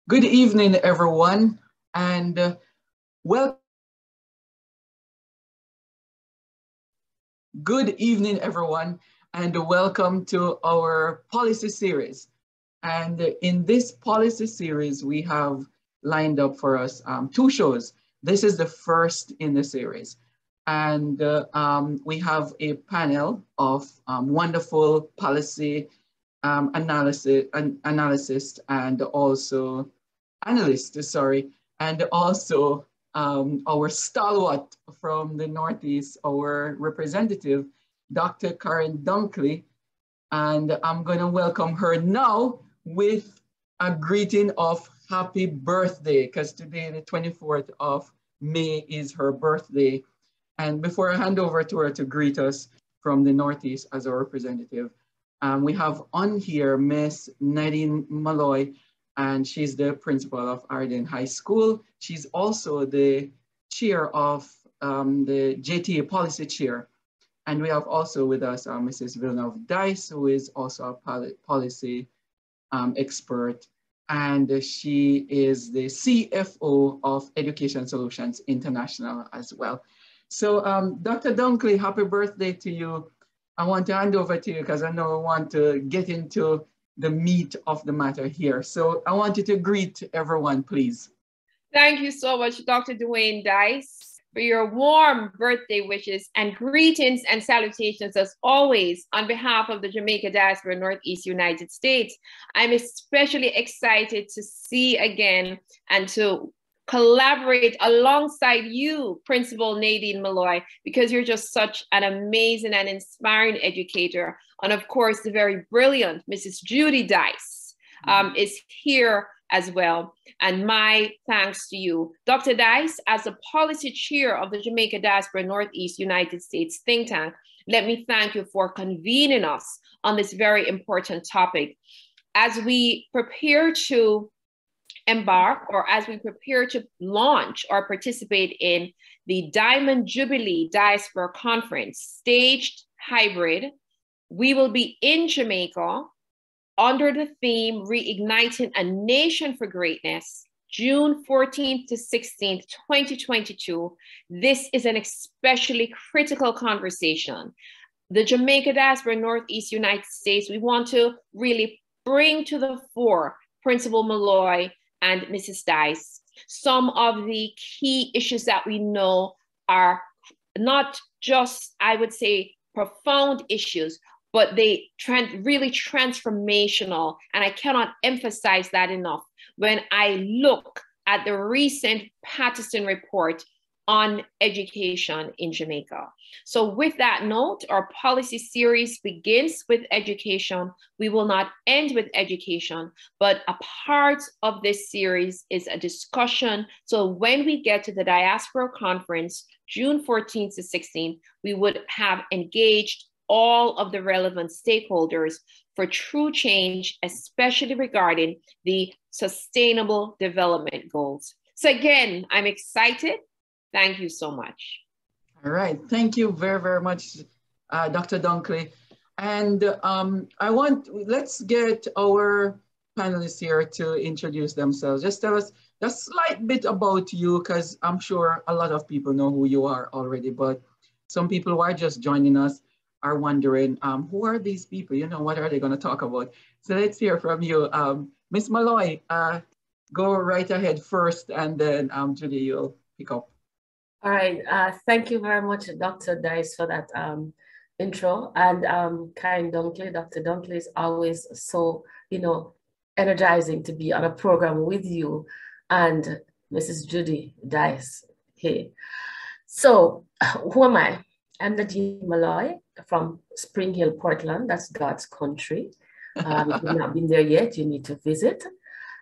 Good evening, everyone, and well, good evening, everyone, and welcome to our policy series. And in this policy series, we have lined up for us two shows. This is the first in the series. And we have a panel of wonderful policy analysis and also analysts, sorry, and also our stalwart from the Northeast, our representative, Dr. Karren Dunkley. And I'm going to welcome her now with a greeting of happy birthday, because today, the 24th of May, is her birthday. And before I hand over to her to greet us from the Northeast as our representative, we have on here Miss Nadine Molloy, and she's the principal of Arden High School. She's also the chair of the JTA policy chair. And we have also with us Mrs. Villeneuve Dyce, who is also a policy expert. And she is the CFO of Education Solutions International as well. So Dr. Dunkley, happy birthday to you. I want to hand over to you because I know I want to get into the meat of the matter here. So I want you to greet everyone, please. Thank you so much, Dr. Dwayne Dyce, for your warm birthday wishes and greetings and salutations as always on behalf of the Jamaica Diaspora, Northeast United States. I'm especially excited to see again and to collaborate alongside you, Principal Nadine Molloy, because you're just such an amazing and inspiring educator. And of course, the very brilliant Mrs. Judy Dyce is here as well. And my thanks to you. Dr. Dyce, as the policy chair of the Jamaica Diaspora Northeast United States think tank, let me thank you for convening us on this very important topic. As we prepare to embark, or as we prepare to launch or participate in the Diamond Jubilee Diaspora Conference, staged hybrid, we will be in Jamaica under the theme Reigniting a Nation for Greatness, June 14th to 16th, 2022. This is an especially critical conversation. The Jamaica Diaspora Northeast United States, we want to really bring to the fore Principal Molloy and Mrs. Dyce, some of the key issues that we know are not just, I would say, profound issues, but they really transformational. And I cannot emphasize that enough when I look at the recent Patterson report on education in Jamaica. So with that note, our policy series begins with education. We will not end with education, but a part of this series is a discussion. So when we get to the Diaspora Conference, June 14th to 16th, we would have engaged all of the relevant stakeholders for true change, especially regarding the Sustainable Development Goals. So again, I'm excited. Thank you so much. All right, thank you very, very much, Dr. Dunkley. And let's get our panelists here to introduce themselves. Just tell us a slight bit about you, because I'm sure a lot of people know who you are already, but some people who are just joining us are wondering, who are these people? You know, what are they going to talk about? So let's hear from you. Ms. Molloy, go right ahead first, and then Judy, you'll pick up. All right, thank you very much, Dr. Dyce, for that intro. And Karren Dunkley, Dr. Dunkley is always so, energizing to be on a program with you and Mrs. Judy Dyce. Hey, so who am I? I'm Nadine Molloy from Spring Hill, Portland. That's God's country. If you've not been there yet, you need to visit.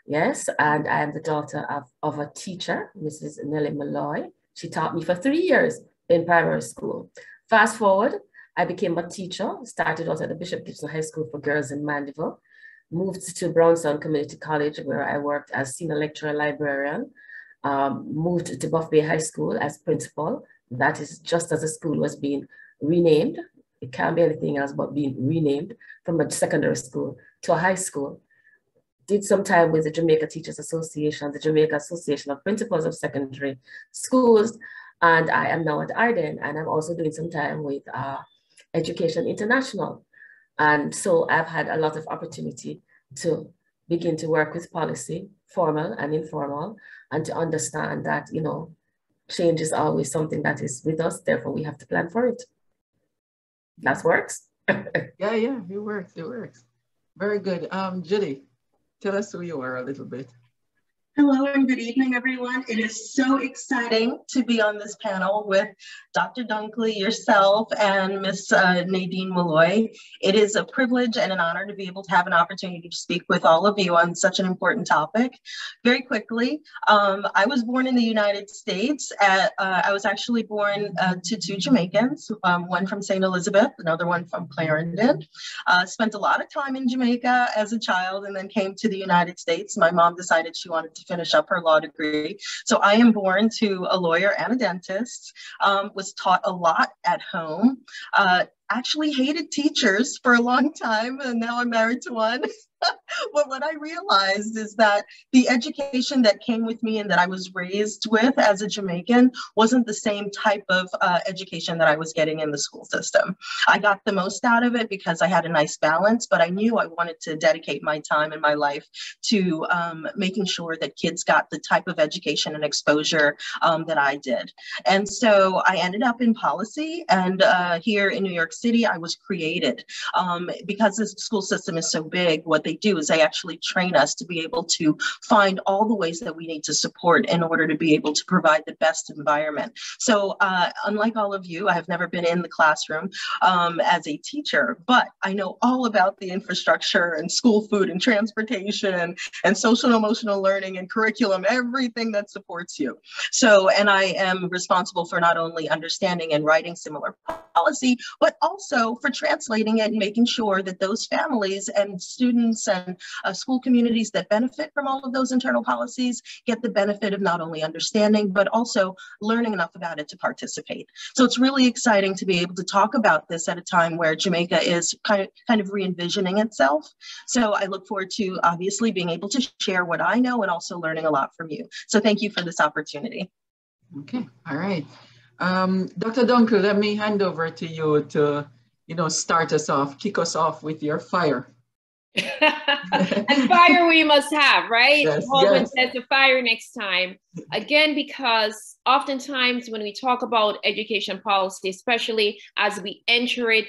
Yes, and I am the daughter of a teacher, Mrs. Nellie Molloy. She taught me for 3 years in primary school. Fast forward, I became a teacher, started out at the Bishop Gibson High School for Girls in Mandeville, moved to Brownstown Community College, where I worked as senior lecturer librarian, moved to Buff Bay High School as principal. That is just as the school was being renamed. It can't be anything else but being renamed from a secondary school to a high school. did some time with the Jamaica Teachers Association, the Jamaica Association of Principals of Secondary Schools, and I am now at Arden, and I'm also doing some time with Education International. And so I've had a lot of opportunity to begin to work with policy, formal and informal, and to understand that, you know, change is always something that is with us, therefore we have to plan for it. That works. Yeah, it works, it works. Very good. Judy, tell us who you are a little bit. Hello and good evening, everyone. It is so exciting to be on this panel with Dr. Dunkley, yourself, and Miss Nadine Molloy. It is a privilege and an honor to be able to have an opportunity to speak with all of you on such an important topic. Very quickly, I was born in the United States. I was actually born to two Jamaicans, one from St. Elizabeth, another one from Clarendon. Spent a lot of time in Jamaica as a child and then came to the United States. My mom decided she wanted to finish up her law degree. So I am born to a lawyer and a dentist, was taught a lot at home, actually hated teachers for a long time, and now I'm married to one. But what I realized is that the education that came with me and that I was raised with as a Jamaican wasn't the same type of education that I was getting in the school system. I got the most out of it because I had a nice balance, but I knew I wanted to dedicate my time and my life to making sure that kids got the type of education and exposure that I did. And so I ended up in policy, and here in New York City, I was created. Because the school system is so big, what they do is they actually train us to be able to find all the ways that we need to support in order to be able to provide the best environment. So unlike all of you, I have never been in the classroom as a teacher, but I know all about the infrastructure and school food and transportation and social and emotional learning and curriculum, everything that supports you. So, and I am responsible for not only understanding and writing similar policy, but also for translating it and making sure that those families and students and school communities that benefit from all of those internal policies get the benefit of not only understanding, but also learning enough about it to participate. So it's really exciting to be able to talk about this at a time where Jamaica is kind of re-envisioning itself. So I look forward to obviously being able to share what I know and also learning a lot from you. So thank you for this opportunity. Okay, all right. Dr. Dunkley, let me hand over to you to, start us off, kick us off with your fire. And fire we must have, right? Yes, Holman says the fire next time. Again, because oftentimes when we talk about education policy, especially as we enter it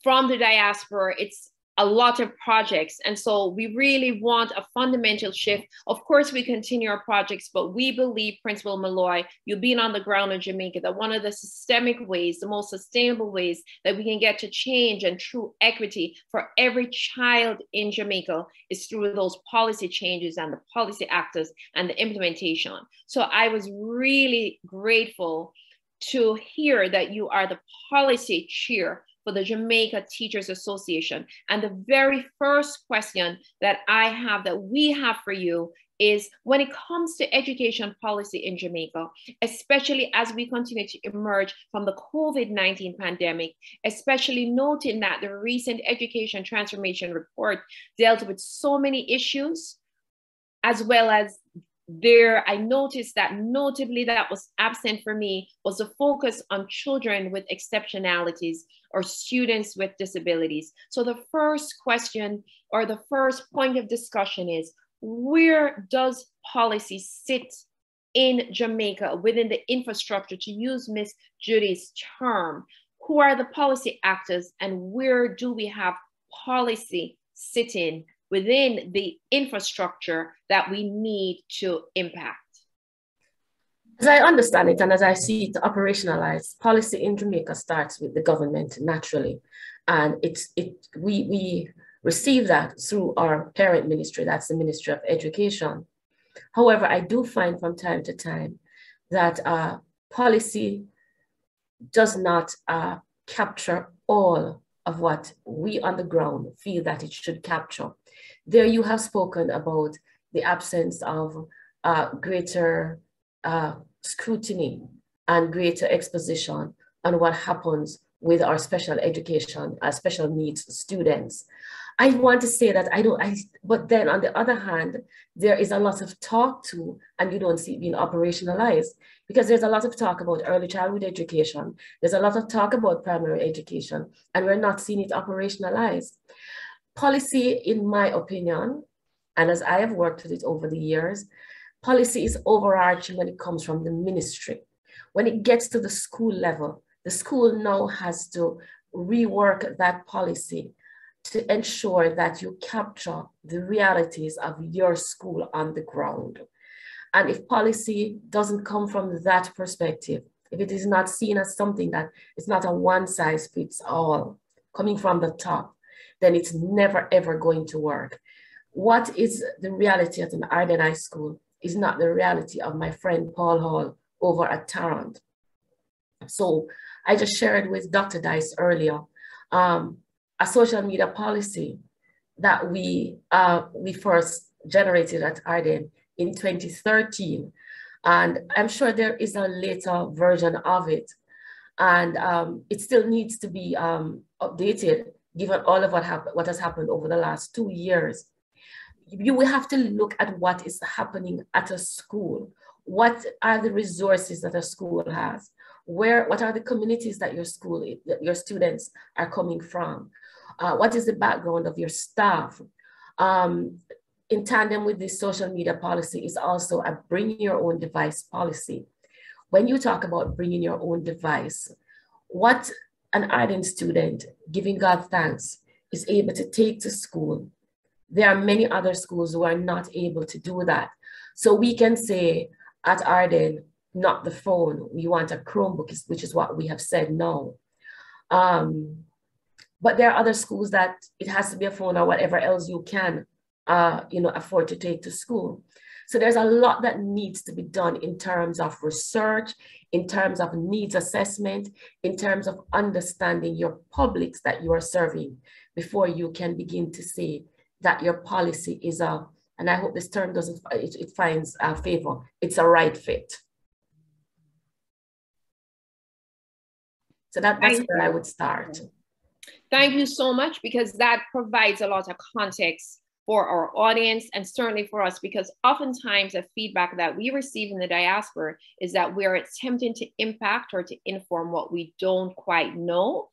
from the diaspora, it's a lot of projects. And so we really want a fundamental shift. Of course, we continue our projects, but we believe, Principal Molloy, you being on the ground in Jamaica, that one of the systemic ways, the most sustainable ways that we can get to change and true equity for every child in Jamaica is through those policy changes and the policy actors and the implementation. So I was really grateful to hear that you are the policy chair for the Jamaica Teachers Association. And the very first question that we have for you is, when it comes to education policy in Jamaica, especially as we continue to emerge from the COVID-19 pandemic, especially noting that the recent Education Transformation Report dealt with so many issues, as well as I noticed that notably that was absent for me was the focus on children with exceptionalities or students with disabilities. So the first question or the first point of discussion is, where does policy sit in Jamaica within the infrastructure, to use Miss Judy's term? Who are the policy actors and where do we have policy sitting within the infrastructure that we need to impact? As I understand it and as I see it operationalized, policy in Jamaica starts with the government naturally. And we receive that through our parent ministry, that's the Ministry of Education. However, I do find from time to time that policy does not capture all of what we on the ground feel that it should capture. There you have spoken about the absence of greater scrutiny and greater exposition on what happens with our special education, our special needs students. I want to say that but then on the other hand, there is a lot of talk to, and you don't see it being operationalized, because there's a lot of talk about early childhood education. There's a lot of talk about primary education, and we're not seeing it operationalized. Policy, in my opinion, and as I have worked with it over the years, policy is overarching when it comes from the ministry. When it gets to the school level, the school now has to rework that policy to ensure that you capture the realities of your school on the ground. And if policy doesn't come from that perspective, if it is not seen as something that is not a one size fits all coming from the top, then it's never ever going to work. What is the reality at an Arden High School is not the reality of my friend Paul Hall over at Tarrant. So I just shared with Dr. Dyce earlier, a social media policy that we first generated at Arden in 2013. And I'm sure there is a later version of it. And it still needs to be updated given all of what has happened over the last 2 years. You will have to look at what is happening at a school. What are the resources that a school has? What are the communities that your students are coming from? What is the background of your staff? In tandem with this social media policy is also a bring your own device policy. When you talk about bringing your own device, what an Arden student giving God thanks is able to take to school, there are many other schools who are not able to do that. So we can say at Arden, not the phone, we want a Chromebook, which is what we have said now. But there are other schools that it has to be a phone or whatever else you can afford to take to school. So there's a lot that needs to be done in terms of research, in terms of needs assessment, in terms of understanding your publics that you are serving before you can begin to say that your policy is and I hope this term it finds favor, it's a right fit. So that's where I would start. Thank you so much, because that provides a lot of context for our audience and certainly for us, because oftentimes the feedback that we receive in the diaspora is that we're attempting to impact or to inform what we don't quite know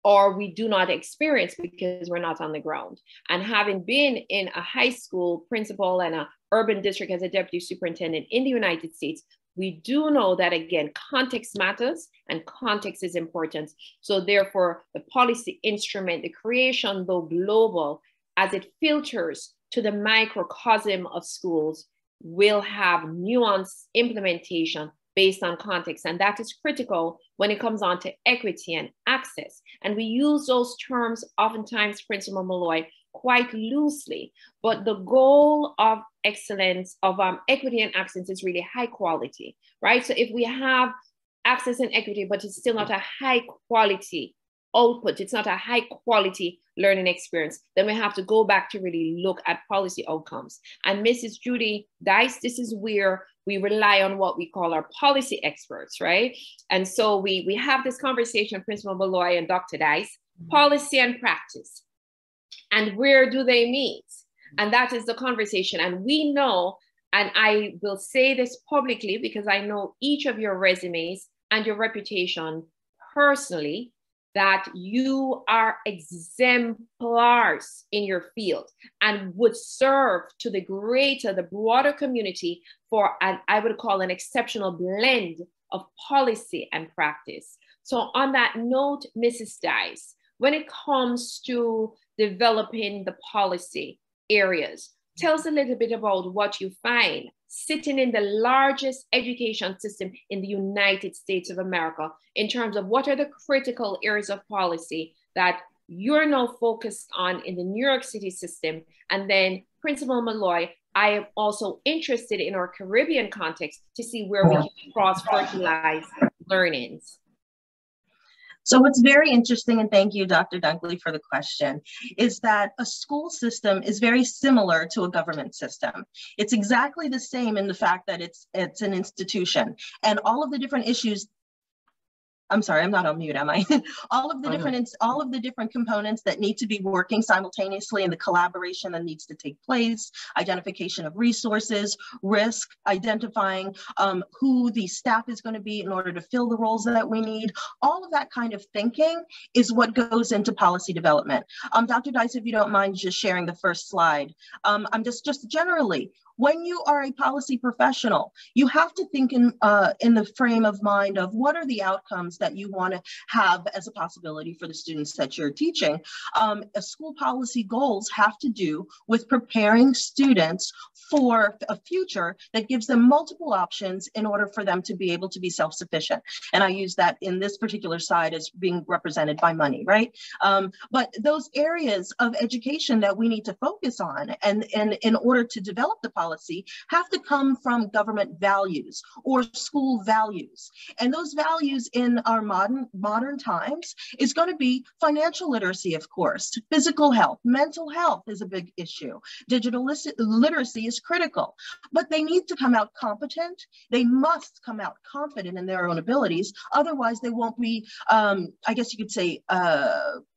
or we do not experience because we're not on the ground. And having been in a high school principal and an urban district as a deputy superintendent in the United States, we do know that, again, context matters and context is important. So therefore, the policy instrument, the creation, though global, as it filters to the microcosm of schools, will have nuanced implementation based on context. And that is critical when it comes on to equity and access. And we use those terms oftentimes, Principal Molloy, quite loosely, but the goal of excellence, of equity and access is really high quality, right? So if we have access and equity, but it's still not a high quality output, it's not a high quality learning experience, then we have to go back to really look at policy outcomes. And Mrs. Judy Dyce, this is where we rely on what we call our policy experts, right? And so we have this conversation, Principal Molloy and Dr. Dyce, policy and practice. And where do they meet? And that is the conversation. And we know, and I will say this publicly because I know each of your resumes and your reputation personally, that you are exemplars in your field and would serve to the broader community for I would call an exceptional blend of policy and practice. So on that note, Mrs. Dyce, when it comes to developing the policy areas, tell us a little bit about what you find sitting in the largest education system in the United States of America in terms of what are the critical areas of policy that you're now focused on in the New York City system. And then Principal Molloy, I am also interested in our Caribbean context to see where we can cross-fertilize learnings. So what's very interesting, and thank you, Dr. Dunkley, for the question, is that a school system is very similar to a government system. It's exactly the same in the fact that it's an institution, and all of the different issues I'm sorry, I'm not on mute, am I? all of the different components that need to be working simultaneously in the collaboration that needs to take place, identification of resources, risk, identifying who the staff is going to be in order to fill the roles that we need. All of that kind of thinking is what goes into policy development. Dr. Dyce, if you don't mind just sharing the first slide. I'm just generally, when you are a policy professional, you have to think in the frame of mind of what are the outcomes that you want to have as a possibility for the students that you're teaching. School policy goals have to do with preparing students for a future that gives them multiple options in order for them to be able to be self-sufficient. And I use that in this particular side as being represented by money, right? But those areas of education that we need to focus on and in order to develop the policy have to come from government values or school values. And those values in our modern times is going to be financial literacy, of course, physical health, mental health is a big issue. Digital literacy is critical, but they need to come out competent. They must come out confident in their own abilities. Otherwise, they won't be, I guess you could say,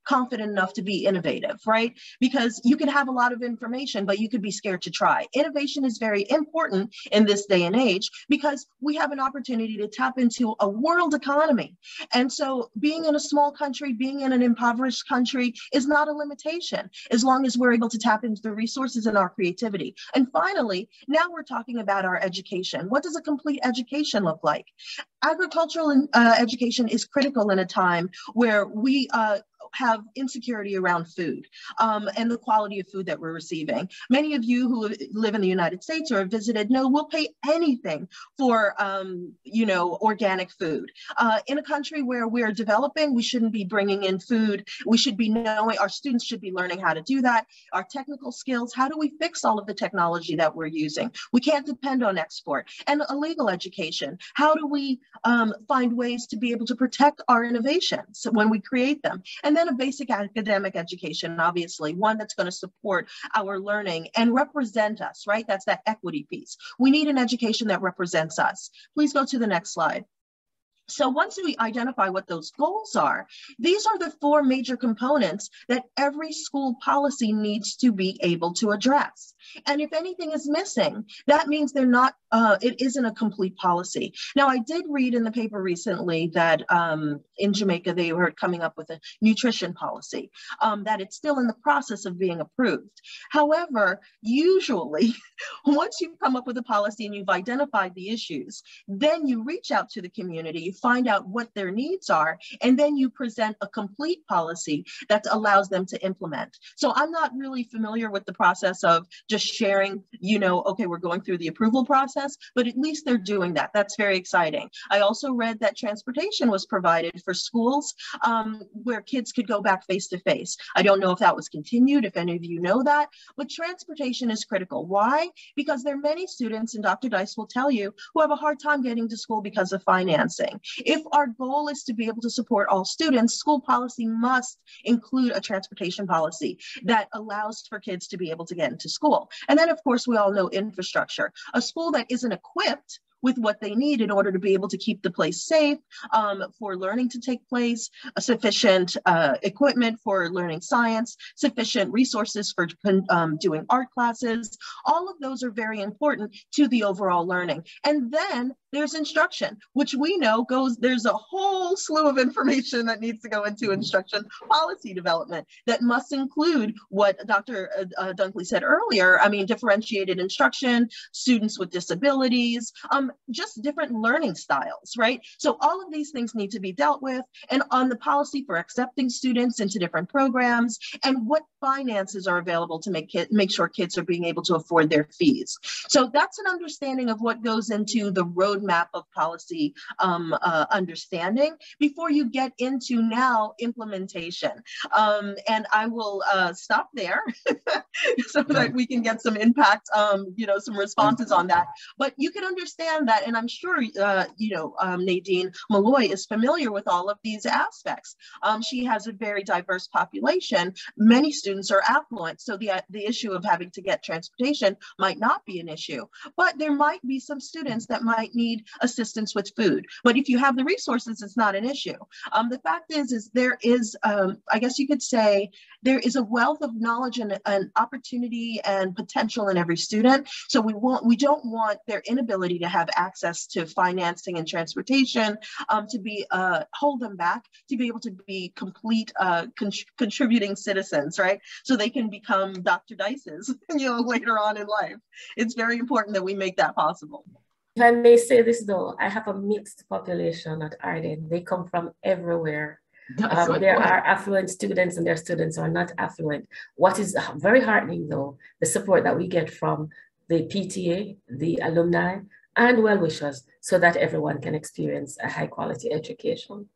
confident enough to be innovative, right? Because you can have a lot of information, but you could be scared to try. Innovation is very important in this day and age because we have an opportunity to tap into a world economy. And so being in a small country, being in an impoverished country is not a limitation as long as we're able to tap into the resources and our creativity. And finally, now we're talking about our education. What does a complete education look like? Agricultural education is critical in a time where we have insecurity around food and the quality of food that we're receiving. Many of you who live in the United States or have visited know we'll pay anything for, organic food. In a country where we're developing, we shouldn't be bringing in food. We should be knowing, our students should be learning how to do that. Our technical skills, how do we fix all of the technology that we're using? We can't depend on export. And illegal education, how do we find ways to be able to protect our innovations when we create them? And then a basic academic education, obviously, one that's going to support our learning and represent us, right? That's that equity piece. We need an education that represents us. Please go to the next slide. So once we identify what those goals are, these are the four major components that every school policy needs to be able to address. And if anything is missing, that means they're not, it isn't a complete policy. Now, I did read in the paper recently that in Jamaica, they were coming up with a nutrition policy, that it's still in the process of being approved. However, usually, once you've come up with a policy and you've identified the issues, then you reach out to the community, you find out what their needs are, and then you present a complete policy that allows them to implement. So I'm not really familiar with the process of just sharing, okay, we're going through the approval process, but at least they're doing that. That's very exciting. I also read that transportation was provided for schools where kids could go back face to face. I don't know if that was continued, if any of you know that, but transportation is critical. Why? Because there are many students, and Dr. Dyce will tell you, who have a hard time getting to school because of financing. If our goal is to be able to support all students, school policy must include a transportation policy that allows for kids to be able to get into school. And then, of course, we all know infrastructure. A school that isn't equipped with what they need in order to be able to keep the place safe, for learning to take place, sufficient equipment for learning science, sufficient resources for doing art classes. All of those are very important to the overall learning. And then there's instruction, which we know there's a whole slew of information that needs to go into instruction policy development that must include what Dr. Dunkley said earlier. I mean, differentiated instruction, students with disabilities, just different learning styles, right? So all of these things need to be dealt with, and on the policy for accepting students into different programs and what finances are available to make sure kids are being able to afford their fees. So that's an understanding of what goes into the roadmap of policy understanding before you get into now implementation. And I will stop there so that we can get some impact, some responses on that. But you can understand understand that. And I'm sure, Nadine Molloy is familiar with all of these aspects. She has a very diverse population. Many students are affluent. So the issue of having to get transportation might not be an issue, but there might be some students that might need assistance with food. But if you have the resources, it's not an issue. The fact is there is, I guess you could say, there is a wealth of knowledge and opportunity and potential in every student. So we don't want their inability to have access to financing and transportation to be hold them back, to be able to be complete contributing citizens, right? So they can become Dr. Dyce's, later on in life. It's very important that we make that possible. If I may say this though, I have a mixed population at Arden. They come from everywhere. There are affluent students and their students are not affluent. What is very heartening though, the support that we get from the PTA, the alumni, and well-wishers, so that everyone can experience a high-quality education.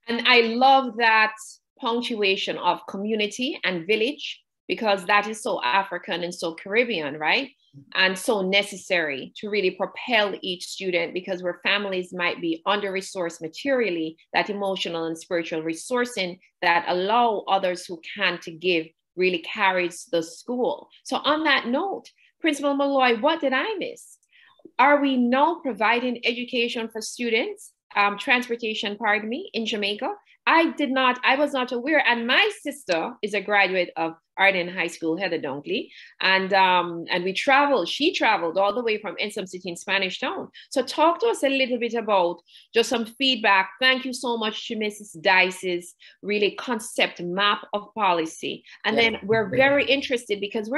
And I love that punctuation of community and village, because that is so African and so Caribbean, right? And so necessary to really propel each student, because where families might be under-resourced materially, that emotional and spiritual resourcing that allow others who can to give really carries the school. So on that note, Principal Molloy, what did I miss? Are we now providing education for students, transportation, pardon me, in Jamaica? I was not aware. And my sister is a graduate of Arden High School, Heather Dunkley. And she traveled all the way from Ensom City in Spanish Town. So talk to us a little bit about just some feedback. Thank you so much to Mrs. Dyce's really concept map of policy. And then we're very interested, because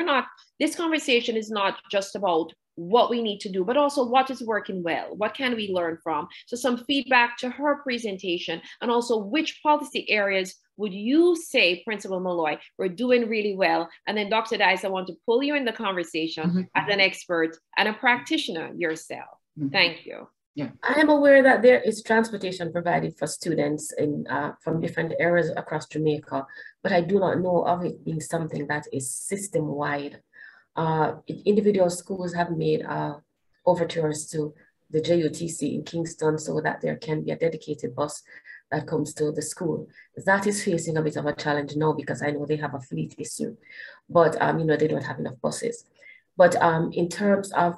this conversation is not just about what we need to do, but also what is working well. What can we learn from? So some feedback to her presentation, and also which policy areas would you say, Principal Molloy, we're doing really well? And then Dr. Dyce, I want to pull you in the conversation as an expert and a practitioner yourself. Thank you. Yeah. I am aware that there is transportation provided for students from different areas across Jamaica, but I do not know of it being something that is system-wide. Individual schools have made overtures to the JUTC in Kingston so that there can be a dedicated bus that comes to the school. That is facing a bit of a challenge now, because I know they have a fleet issue, but they don't have enough buses. But in terms of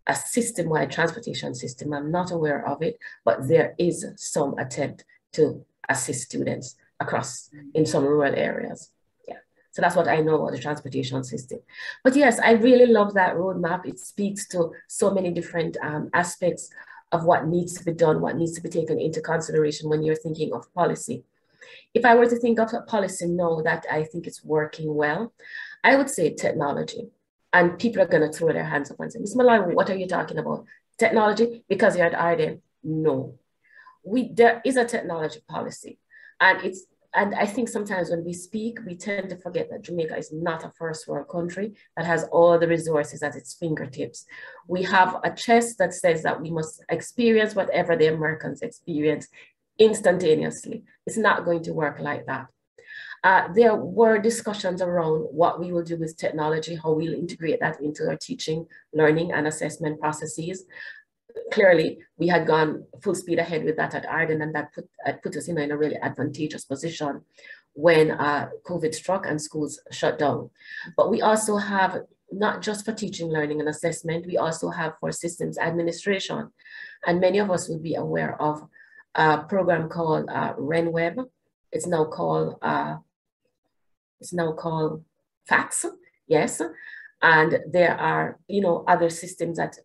a system-wide transportation system, I'm not aware of it, but there is some attempt to assist students across in some rural areas. So that's what I know about the transportation system. But yes, I really love that roadmap. It speaks to so many different aspects of what needs to be done, what needs to be taken into consideration when you're thinking of policy. If I were to think of a policy now that I think is working well, I would say technology. And people are going to throw their hands up and say, Ms. Molloy, what are you talking about? Technology? Because you're at Arden? No. There is a technology policy. And I think sometimes when we speak, we tend to forget that Jamaica is not a first world country that has all the resources at its fingertips. We have a chest that says that we must experience whatever the Americans experience instantaneously. It's not going to work like that. There were discussions around what we will do with technology, how we'll integrate that into our teaching, learning, and assessment processes. Clearly, we had gone full speed ahead with that at Arden, and that put us in a really advantageous position when COVID struck and schools shut down. But we also have, not just for teaching, learning, and assessment, we also have for systems administration. And many of us will be aware of a program called RenWeb. It's now called FACS, yes. And there are, other systems that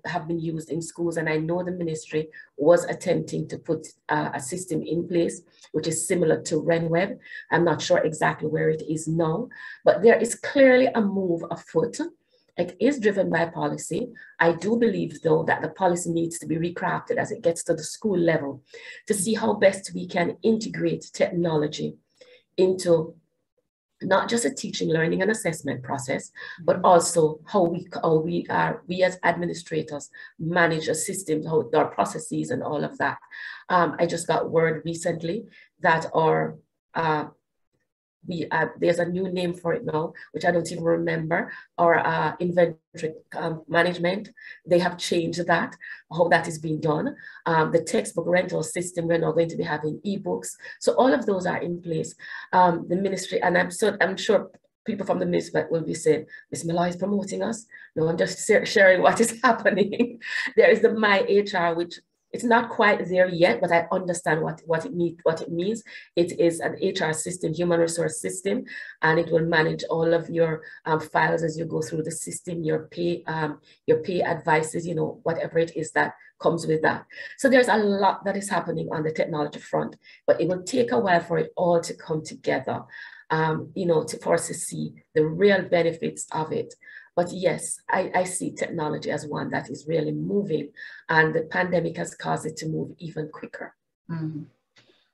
have been used in schools. And I know the ministry was attempting to put a system in place, which is similar to RenWeb. I'm not sure exactly where it is now, but there is clearly a move afoot. It is driven by policy. I do believe, though, that the policy needs to be recrafted as it gets to the school level to see how best we can integrate technology into not just a teaching, learning, and assessment process, but also how we as administrators manage a system, how our processes and all of that. I just got word recently that our there's a new name for it now, which I don't even remember, or inventory management. They have changed that, how that is being done. The textbook rental system, we're now going to be having ebooks. So all of those are in place. The ministry, and I'm sure people from the ministry will be saying, Ms. Molloy is promoting us. No, I'm just sharing what is happening. There is the My HR, which it's not quite there yet, but I understand what it means. It is an HR system, human resource system, and it will manage all of your files as you go through the system, your pay advices, you know, whatever it is that comes with that. So there's a lot that is happening on the technology front, but it will take a while for it all to come together, you know, for us to see the real benefits of it. But yes, I see technology as one that is really moving, and the pandemic has caused it to move even quicker. Mm-hmm.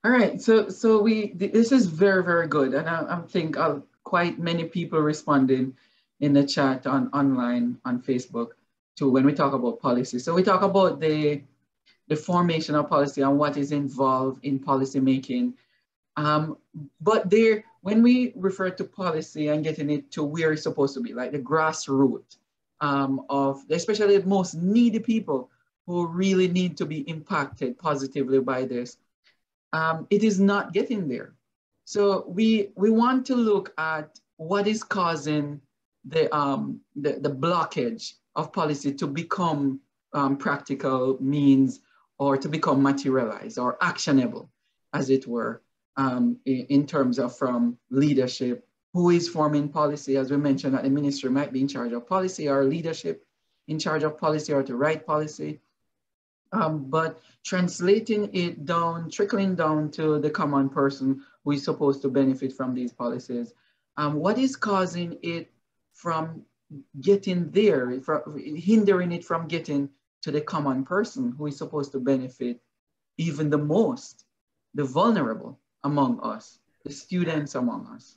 All right, so this is very, very good, and I think quite many people responding in the chat online on Facebook to when we talk about policy. So we talk about the formation of policy and what is involved in policy making. But when we refer to policy and getting it to where it's supposed to be, like the grassroots of especially the most needy people who really need to be impacted positively by this, it is not getting there. So we want to look at what is causing the blockage of policy to become practical means, or to become materialized or actionable, as it were. In terms of from leadership, who is forming policy, as we mentioned, that the ministry might be in charge of policy, or leadership in charge of policy, or to write policy. But translating it down, trickling down to the common person who is supposed to benefit from these policies. What is causing it from getting there, hindering it from getting to the common person who is supposed to benefit even the most, the vulnerable among us, the students among us?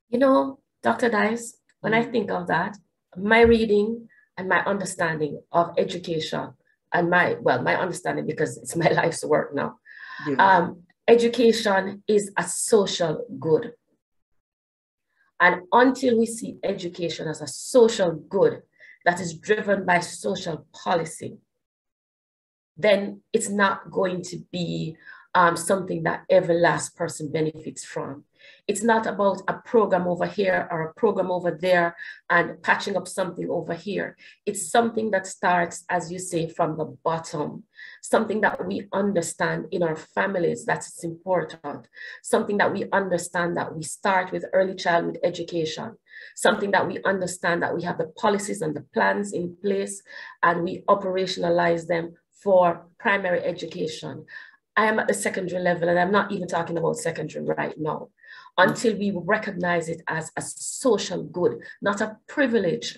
You know, Dr. Dyce, when I think of that, my reading and my understanding of education, and my understanding, because it's my life's work now, yes. Education is a social good. And until we see education as a social good that is driven by social policy, then it's not going to be something that every last person benefits from. It's not about a program over here or a program over there and patching up something over here. It's something that starts, as you say, from the bottom, something that we understand in our families that it's important, something that we understand that we start with early childhood education, something that we understand that we have the policies and the plans in place and we operationalize them for primary education. I am at the secondary level, and I'm not even talking about secondary right now, until we recognize it as a social good, not a privilege.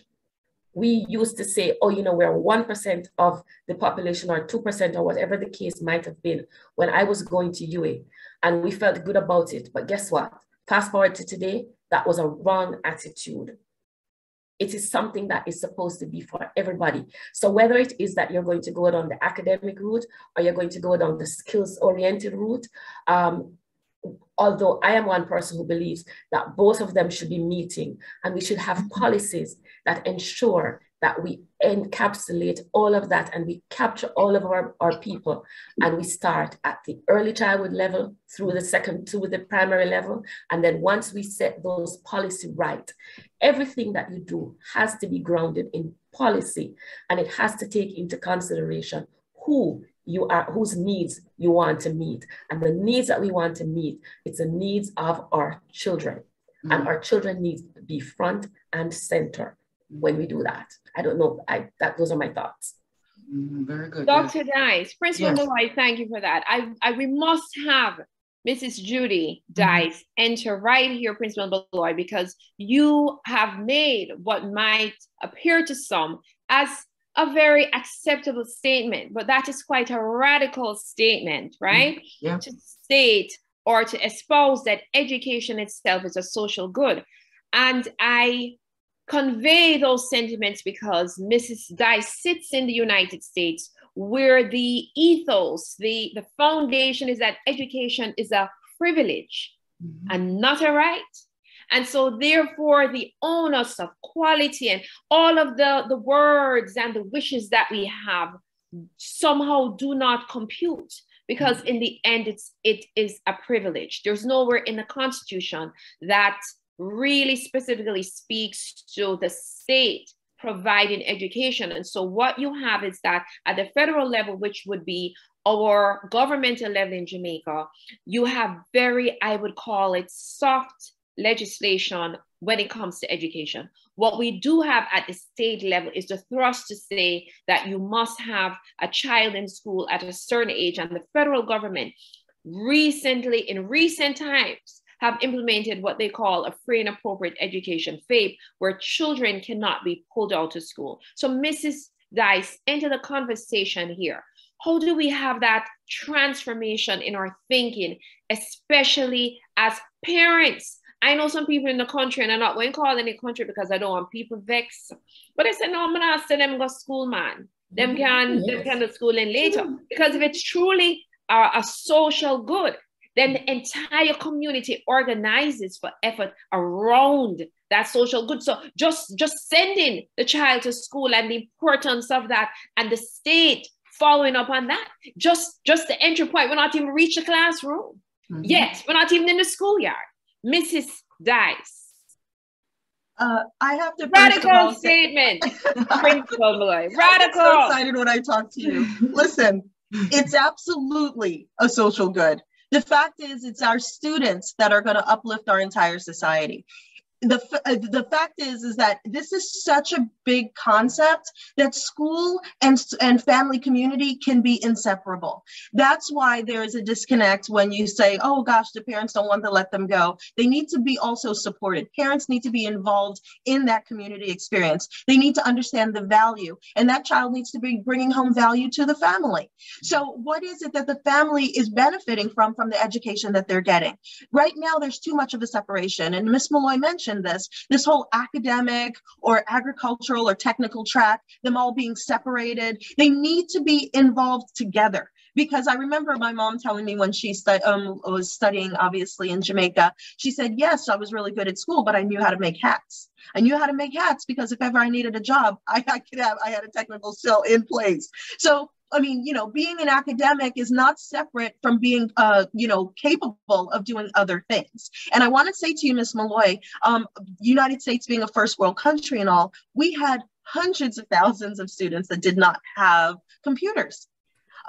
We used to say, oh, you know, we're 1% of the population or 2% or whatever the case might have been when I was going to UA, and we felt good about it. But guess what? Fast forward to today, that was a wrong attitude. It is something that is supposed to be for everybody. So whether it is that you're going to go down the academic route or you're going to go down the skills-oriented route, although I am one person who believes that both of them should be meeting, and we should have policies that ensure that we encapsulate all of that and we capture all of our people, and we start at the early childhood level through the primary level. And then once we set those policy right, everything that you do has to be grounded in policy, and it has to take into consideration who you are, whose needs you want to meet. And the needs that we want to meet, it's the needs of our children. And our children need to be front and center when we do that. I don't know, those are my thoughts. Very good. Dr. Dyce, Principal Molloy, thank you for that. We must have Mrs. Judy Dyce enter right here, Principal Molloy, because you have made what might appear to some as a very acceptable statement, but that is quite a radical statement, right? Yeah. To state or to espouse that education itself is a social good. And I convey those sentiments because Mrs. Dyce sits in the United States, where the ethos, the foundation is that education is a privilege and not a right. And so therefore the onus of quality and all of the words and the wishes that we have somehow do not compute, because in the end it is a privilege. There's nowhere in the Constitution that really specifically speaks to the state providing education. And so what you have is that at the federal level, which would be our governmental level in Jamaica, you have very, I would call it, soft legislation when it comes to education. What we do have at the state level is the thrust to say that you must have a child in school at a certain age, and the federal government recently, in recent times, have implemented what they call a free and appropriate education, FAPE, where children cannot be pulled out of school. So Mrs. Dyce, enter the conversation here. How do we have that transformation in our thinking, especially as parents? I know some people in the country, and I'm not going to call any country because I don't want people vexed, but they say, no, I'm going to send them go school, man. Them can go school in later. Because if it's truly a social good, then the entire community organizes for effort around that social good. So just sending the child to school and the importance of that, and the state following up on that, just the entry point. We're not even reached the classroom yet. We're not even in the schoolyard. Mrs. Dyce. I have to radical statement. Principal Molloy. Radical. I'm so excited when I talk to you. Listen, it's absolutely a social good. The fact is, it's our students that are going to uplift our entire society. The fact is that this is such a big concept that school and family community can be inseparable. That's why there is a disconnect when you say, oh gosh, the parents don't want to let them go. They need to be also supported. Parents need to be involved in that community experience. They need to understand the value, and that child needs to be bringing home value to the family. So what is it that the family is benefiting from the education that they're getting? Right now, there's too much of a separation, and Ms. Molloy mentioned this whole academic or agricultural or technical track, them all being separated. They need to be involved together. Because I remember my mom telling me when she was studying, obviously, in Jamaica, she said, yes, I was really good at school, but I knew how to make hats. I knew how to make hats because if ever I needed a job, I had a technical skill in place. So I mean, you know, being an academic is not separate from being, capable of doing other things. And I want to say to you, Ms. Molloy, United States being a first world country and all, we had hundreds of thousands of students that did not have computers.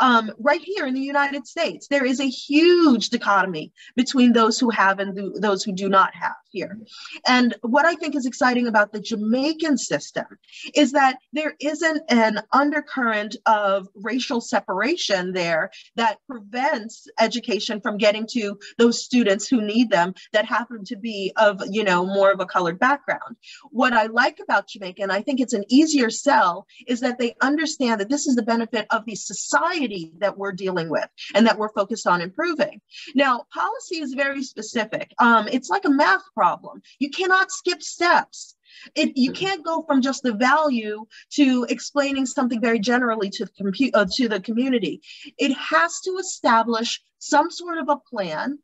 Right here in the United States, there is a huge dichotomy between those who have and those who do not have here. And what I think is exciting about the Jamaican system is that there isn't an undercurrent of racial separation there that prevents education from getting to those students who need them that happen to be of, more of a colored background. What I like about Jamaica, and I think it's an easier sell, is that they understand that this is the benefit of the society that we're dealing with and that we're focused on improving. Now, policy is very specific. It's like a math problem. You cannot skip steps. You can't go from just the value to explaining something very generally to the community. It has to establish some sort of a plan,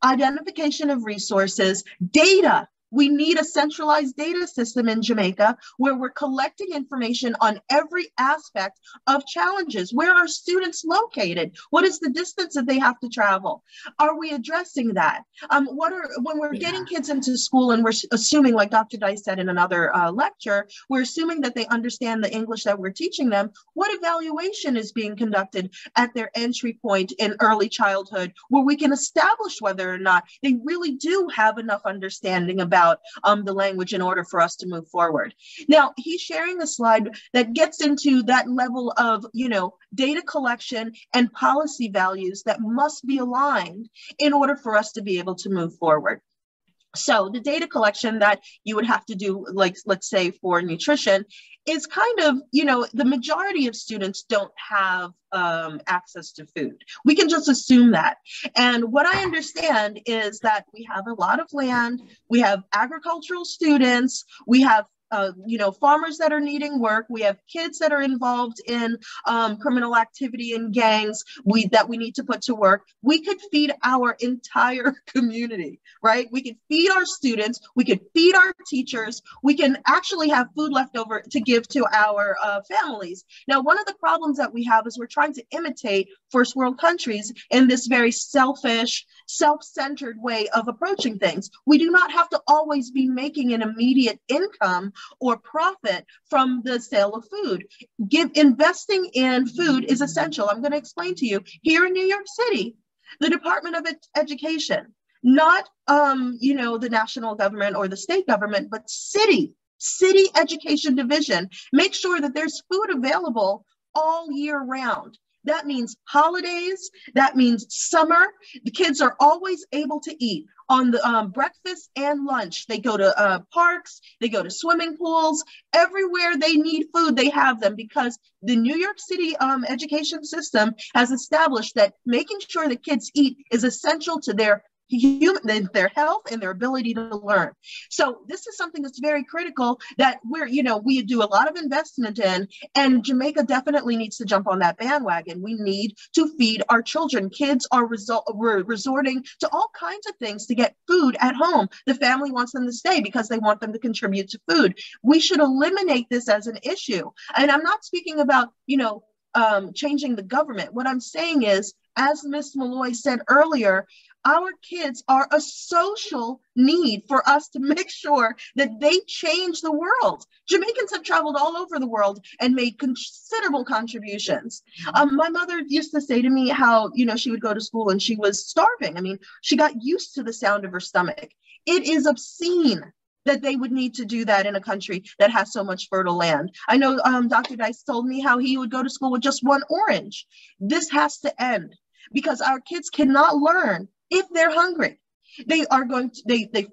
identification of resources, data. We need a centralized data system in Jamaica where we're collecting information on every aspect of challenges. Where are students located? What is the distance that they have to travel? Are we addressing that? When we're getting kids into school and we're assuming, like Dr. Dyce said in another lecture, we're assuming that they understand the English that we're teaching them. What evaluation is being conducted at their entry point in early childhood where we can establish whether or not they really do have enough understanding about the language in order for us to move forward. Now, he's sharing a slide that gets into that level of, data collection and policy values that must be aligned in order for us to be able to move forward. So the data collection that you would have to do, like, let's say for nutrition, is kind of, the majority of students don't have access to food. We can just assume that. And what I understand is that we have a lot of land, we have agricultural students, we have farmers that are needing work. We have kids that are involved in criminal activity and gangs that we need to put to work. We could feed our entire community, right? We could feed our students. We could feed our teachers. We can actually have food left over to give to our families. Now, one of the problems that we have is we're trying to imitate first world countries in this very selfish, self-centered way of approaching things. We do not have to always be making an immediate income or profit from the sale of food. Investing in food is essential. I'm going to explain to you. Here in New York City, the Department of Education, not the national government or the state government, but city education division, make sure that there's food available all year round. That means holidays, that means summer. The kids are always able to eat on the breakfast and lunch. They go to parks, they go to swimming pools, everywhere they need food, they have them, because the New York City education system has established that making sure that kids eat is essential to their health and their ability to learn. So this is something that's very critical that we do a lot of investment in, and Jamaica definitely needs to jump on that bandwagon. We need to feed our children. Kids are resorting to all kinds of things to get food at home. The family wants them to stay because they want them to contribute to food. We should eliminate this as an issue. And I'm not speaking about, changing the government. What I'm saying is, as Ms. Molloy said earlier, our kids are a social need for us to make sure that they change the world. Jamaicans have traveled all over the world and made considerable contributions. My mother used to say to me how, she would go to school and she was starving. I mean, she got used to the sound of her stomach. It is obscene that they would need to do that in a country that has so much fertile land. I know Dr. Dyce told me how he would go to school with just one orange. This has to end, because our kids cannot learn if they're hungry. They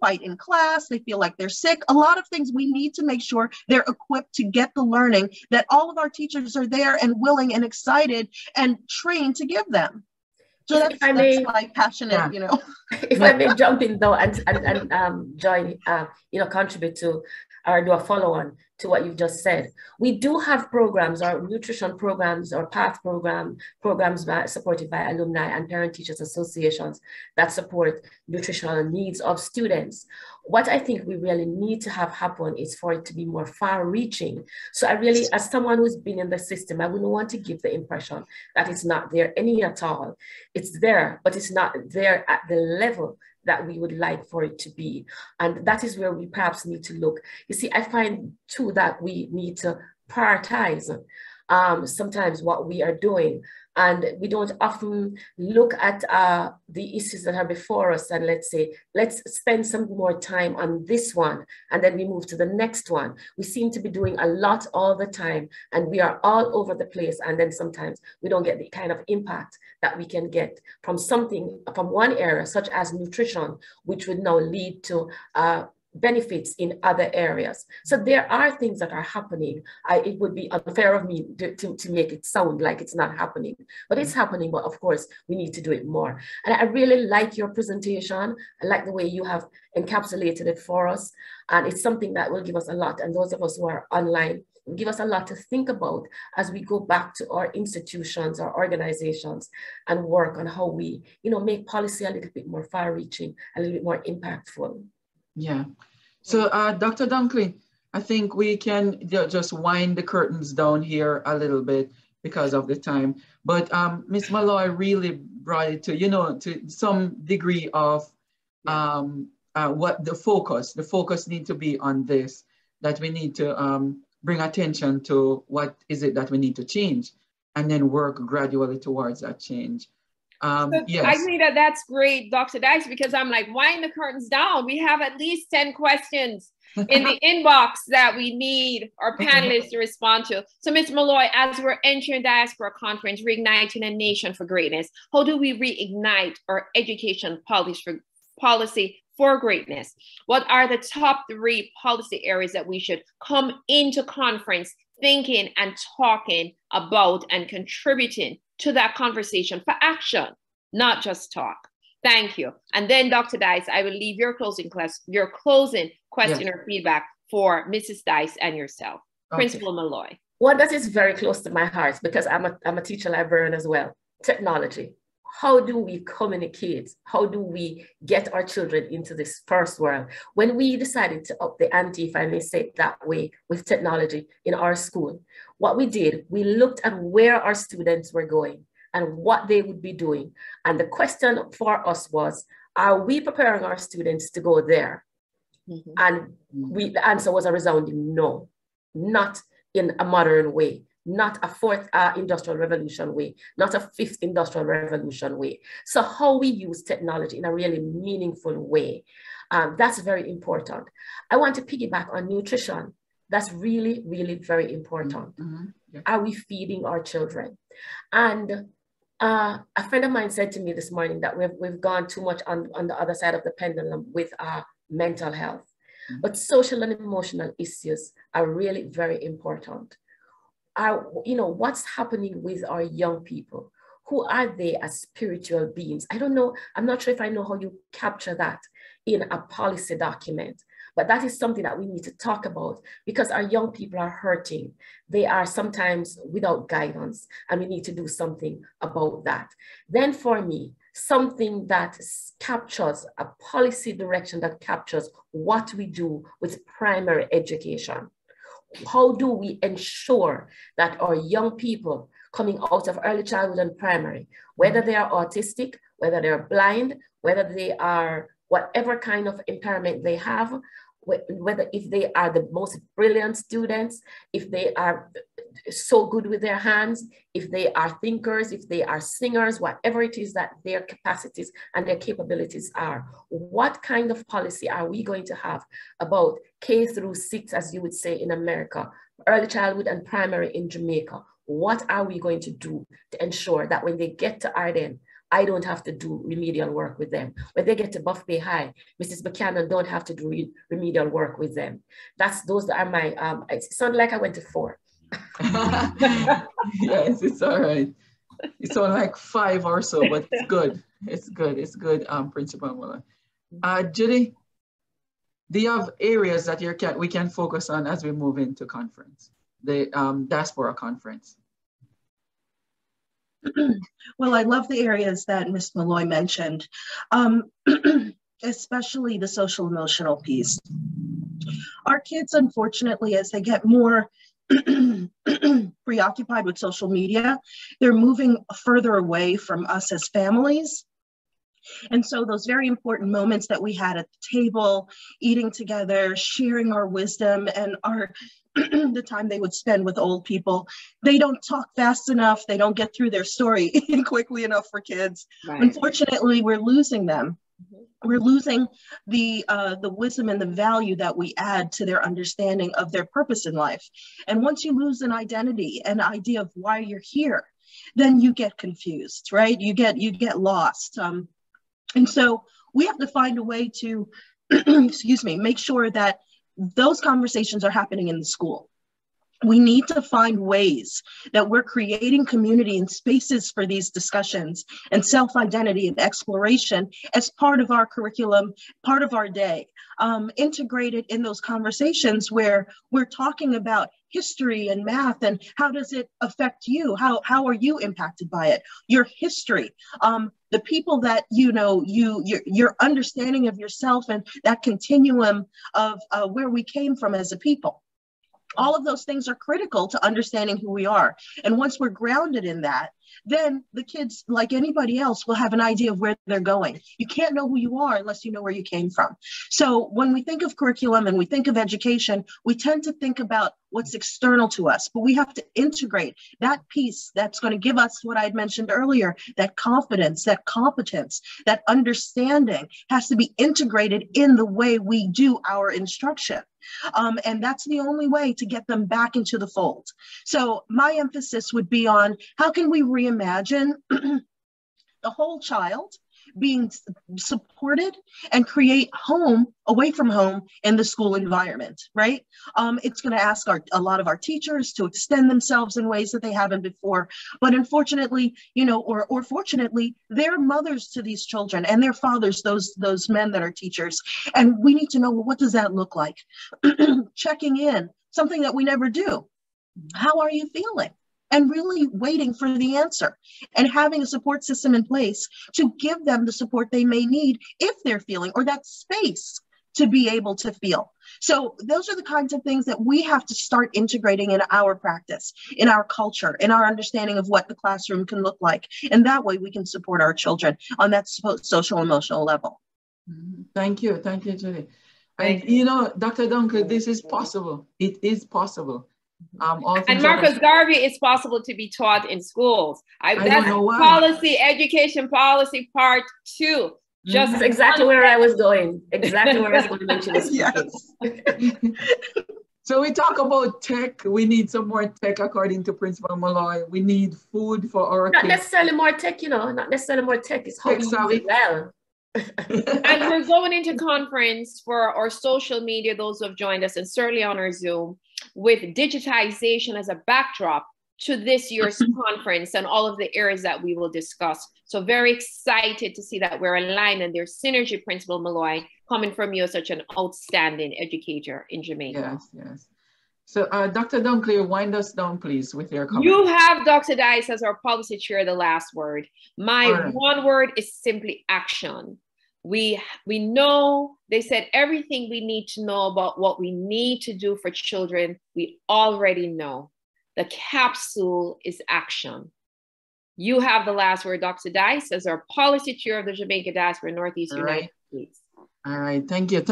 fight in class, they feel like they're sick. A lot of things we need to make sure they're equipped to get the learning that all of our teachers are there and willing and excited and trained to give them. So that's my passionate, If I may jump in though and join, contribute to or do a follow-on to what you've just said. We do have programs, or nutrition programs, or PATH programs supported by alumni and parent-teachers associations that support nutritional needs of students. What I think we really need to have happen is for it to be more far-reaching. So I really, as someone who's been in the system, I wouldn't want to give the impression that it's not there any at all. It's there, but it's not there at the level that we would like for it to be. And that is where we perhaps need to look. You see, I find too that we need to prioritize sometimes what we are doing. And we don't often look at the issues that are before us and let's say, let's spend some more time on this one, and then we move to the next one. We seem to be doing a lot all the time, and we are all over the place. And then sometimes we don't get the kind of impact that we can get from one area, such as nutrition, which would now lead to benefits in other areas. So there are things that are happening. It would be unfair of me to make it sound like it's not happening, but it's happening. But of course, we need to do it more. And I really like your presentation. I like the way you have encapsulated it for us. And it's something that will give us a lot. And those of us who are online, will give us a lot to think about as we go back to our institutions, our organizations, and work on how we, make policy a little bit more far-reaching, a little bit more impactful. Yeah. So Dr. Dunkley, I think we can just wind the curtains down here a little bit because of the time. But Ms. Molloy really brought it to, to some degree of what the focus needs to be on this, that we need to bring attention to what is it that we need to change, and then work gradually towards that change. Yes. I think that's great, Dr. Dyce, because I'm like, wind the curtains down. We have at least 10 questions in the inbox that we need our panelists to respond to. So Ms. Molloy, as we're entering Diaspora Conference, Reigniting a Nation for Greatness, how do we reignite our education policy for greatness? What are the top 3 policy areas that we should come into conference thinking and talking about and contributing to that conversation for action, not just talk? Thank you. And then Dr. Dyce, I will leave your closing question or feedback for Mrs. Dyce and yourself? Okay. Principal Molloy. One that is very close to my heart, because I'm a teacher librarian as well, technology. How do we communicate? How do we get our children into this first world? When we decided to up the ante, if I may say it that way, with technology in our school, what we did, we looked at where our students were going and what they would be doing. And the question for us was, are we preparing our students to go there? Mm-hmm. And the answer was a resounding no, not in a modern way, not a fourth industrial revolution way, not a fifth industrial revolution way. So how we use technology in a really meaningful way, that's very important. I want to piggyback on nutrition. That's really, really very important. Mm-hmm. Yeah. Are we feeding our children? And a friend of mine said to me this morning that we've gone too much on the other side of the pendulum with mental health. Mm-hmm. But social and emotional issues are really very important. What's happening with our young people? Who are they as spiritual beings? I don't know. I'm not sure if I know how you capture that in a policy document, but that is something that we need to talk about, because our young people are hurting. They are sometimes without guidance, and we need to do something about that. Then for me, something that captures a policy direction that captures what we do with primary education. How do we ensure that our young people coming out of early childhood and primary, whether they are autistic, whether they're blind, whether they are whatever kind of impairment they have, whether if they are the most brilliant students, if they are so good with their hands, if they are thinkers, if they are singers, whatever it is that their capacities and their capabilities are, what kind of policy are we going to have about K through 6, as you would say in America, early childhood and primary in Jamaica? What are we going to do to ensure that when they get to Arden, I don't have to do remedial work with them? When they get to Buff Bay High, Mrs. Buchanan don't have to do remedial work with them. Those are my, it sounded like I went to 4. Yes, it's all right. It's all like 5 or so, but it's good. It's good. It's good, Principal Molloy. Judy, do you have areas that we can focus on as we move into conference, the Diaspora conference? Well, I love the areas that Ms. Molloy mentioned, especially the social emotional piece. Our kids, unfortunately, as they get more preoccupied with social media, they're moving further away from us as families. And so those very important moments that we had at the table, eating together, sharing our wisdom and the time they would spend with old people, they don't talk fast enough. They don't get through their story quickly enough for kids. Right. Unfortunately, we're losing them. We're losing the wisdom and the value that we add to their understanding of their purpose in life. And once you lose an identity, an idea of why you're here, then you get confused, right? You get lost. And so we have to find a way to, make sure that those conversations are happening in the school. We need to find ways that we're creating community and spaces for these discussions and self-identity and exploration as part of our curriculum, part of our day, integrated in those conversations where we're talking about history and math and how does it affect you? How are you impacted by it? Your history, the people that your understanding of yourself and that continuum of where we came from as a people. All of those things are critical to understanding who we are. And once we're grounded in that, then the kids, like anybody else, will have an idea of where they're going. You can't know who you are unless you know where you came from. So when we think of curriculum and we think of education, we tend to think about what's external to us, but we have to integrate that piece that's going to give us what I had mentioned earlier, that confidence, that competence, that understanding has to be integrated in the way we do our instruction. And that's the only way to get them back into the fold. So my emphasis would be on how can we reimagine the whole child, being supported and create home away from home in the school environment, right? It's going to ask a lot of our teachers to extend themselves in ways that they haven't before. But unfortunately, you know, or fortunately, they're mothers to these children and their fathers, those men that are teachers. And we need to know, well, what does that look like? Checking in, something that we never do. How are you feeling? And really waiting for the answer and having a support system in place to give them the support they may need if they're feeling, or that space to be able to feel. So those are the kinds of things that we have to start integrating in our practice, in our culture, in our understanding of what the classroom can look like. And that way we can support our children on that social emotional level. Thank you, Judy. And you know, Dr. Dunkley, this is possible. It is possible. And Marcus Garvey, it's possible to be taught in schools. That's policy, education policy part 2. That's exactly where I was going. Exactly where I was going to mention this. Yes. So we talk about tech. We need some more tech, according to Principal Molloy. We need food for our Not kids. necessarily more tech, you know, not necessarily more tech. It's how we use it well. And we're going into conference for our social media, those who have joined us, and certainly on our Zoom, with digitization as a backdrop to this year's conference and all of the areas that we will discuss. So very excited to see that we're aligned, and there's synergy, Principal Molloy, coming from you, such an outstanding educator in Jamaica. Yes. So Dr. Dunkley, wind us down, please, with your comments. You have Dr. Dyce as our policy chair, the last word. My one word is simply action. We know, they said everything we need to know about what we need to do for children, we already know. The capsule is action. You have the last word, Dr. Dyce, as our policy chair of the Jamaica Diaspora Northeast United States. All right, thank you.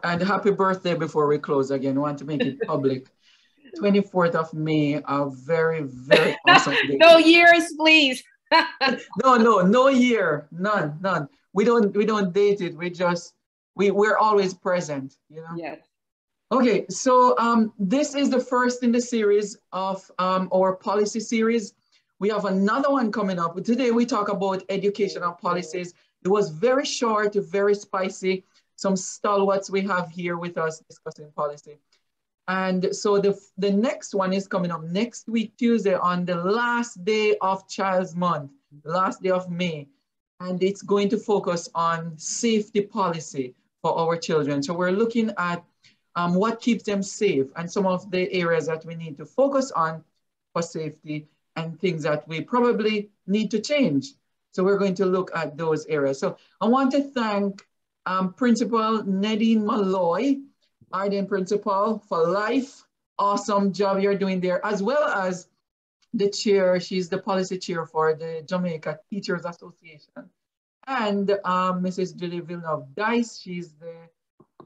And happy birthday before we close again. I want to make it public. 24th of May, a very, very awesome day. No years, please. No year, none. We don't date it. We're always present, you know? Yes. Okay, so this is the first in the series of our policy series. We have another one coming up. Today we talk about educational policies. It was very short, very spicy. Some stalwarts we have here with us discussing policy. And so the next one is coming up next week, Tuesday, on the last day of Child's Month, the last day of May. And it's going to focus on safety policy for our children. So we're looking at what keeps them safe and some of the areas that we need to focus on for safety and things that we probably need to change. So we're going to look at those areas. So I want to thank Principal Nadine Molloy, Ardent Principal for life. Awesome job you're doing there, as well as the chair. She's the policy chair for the Jamaica Teachers Association. And Mrs. Judy Villeneuve Dyce, she's the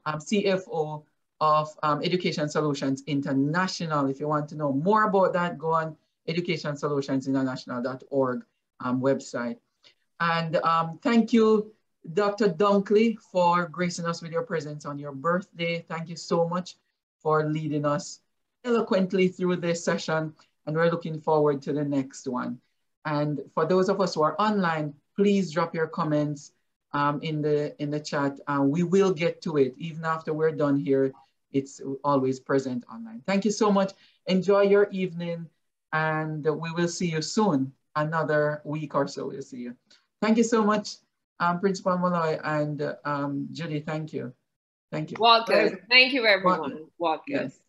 CFO of Education Solutions International. If you want to know more about that, go on educationsolutionsinternational.org website. And thank you, Dr. Dunkley, for gracing us with your presence on your birthday. Thank you so much for leading us eloquently through this session. And we're looking forward to the next one. And for those of us who are online, please drop your comments in the chat. We will get to it. Even after we're done here, it's always present online. Thank you so much. Enjoy your evening, and we will see you soon. Another week or so, we'll see you. Thank you so much, Principal Molloy and Judy. Thank you. Welcome. Thank you, everyone. Welcome. Yes.